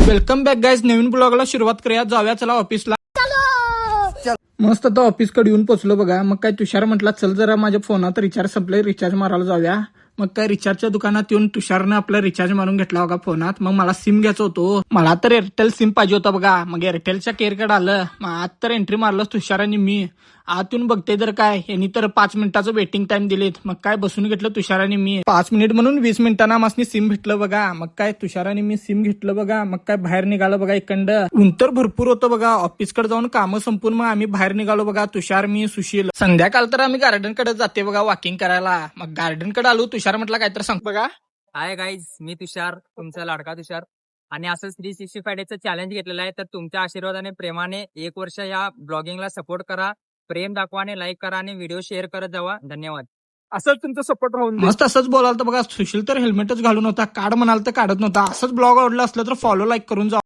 Welcome back guys. नवीन ब्लॉगला सुरुवात करूया. जाऊया चला ऑफिसला. मस्त आता ऑफिसकडे येऊन पोचलो बघा. मग काय तुषार म्हटला चल जरा माझ्या फोनात रिचार्ज संपलंय, रिचार्ज मारायला जाऊया. मग काय रिचार्जच्या दुकानात येऊन तुषारनं आपला रिचार्ज मारून घेतला बघा फोनात. मग मला सिम घ्यायचं होतं. मला तर एअरटेल सिम पाहिजे होता बघा. मग एअरटेलच्या केअरकडे आलं. मग आत तर एंट्री मारलं तुषार आणि मी. आतून बघते तर काय यांनी तर 5 मिनिटाचं वेटिंग टाइम दिलेत. मग काय बसून घेतलं तुषार आणि मी. 5 मिनिट म्हणून 20 मिनिटांना आम्हाला सिम भेटलं बघा. मग काय तुषार आणि मी सिम घेतलं बघा. मग काय बाहेर निघालो बघा. इकडं ऊन तर भरपूर होतं बघा. ऑफिसकडे जाऊन कामं संपून मग आम्ही बाहेर निघालो बघा. तुषार, मी, सुशील. संध्याकाळ तर आम्ही गार्डन कडे जाते बघा वॉकिंग करायला. मग गार्डन कडे आलो. तुषार म्हटलं काय तर सांग बघा. हाय गाईज, मी तुषार, तुमचा लाडका तुषार. आणि असं 365 डेचं चॅलेंज घेतलेलं आहे. तर तुमच्या आशीर्वादाने, प्रेमाने 1 वर्ष या ब्लॉगिंगला सपोर्ट करा, प्रेम दाखवा आणि लाईक करा आणि व्हिडिओ शेअर करत जावा. धन्यवाद. असंच तुमचं सपोर्ट राहून मस्त असंच बोलाल तर बघा. सुशील तर हेल्मेटच घालून होता. काढ म्हणाल तर काढत नव्हता. असंच ब्लॉग आवडला असलं तर फॉलो लाईक करून जा.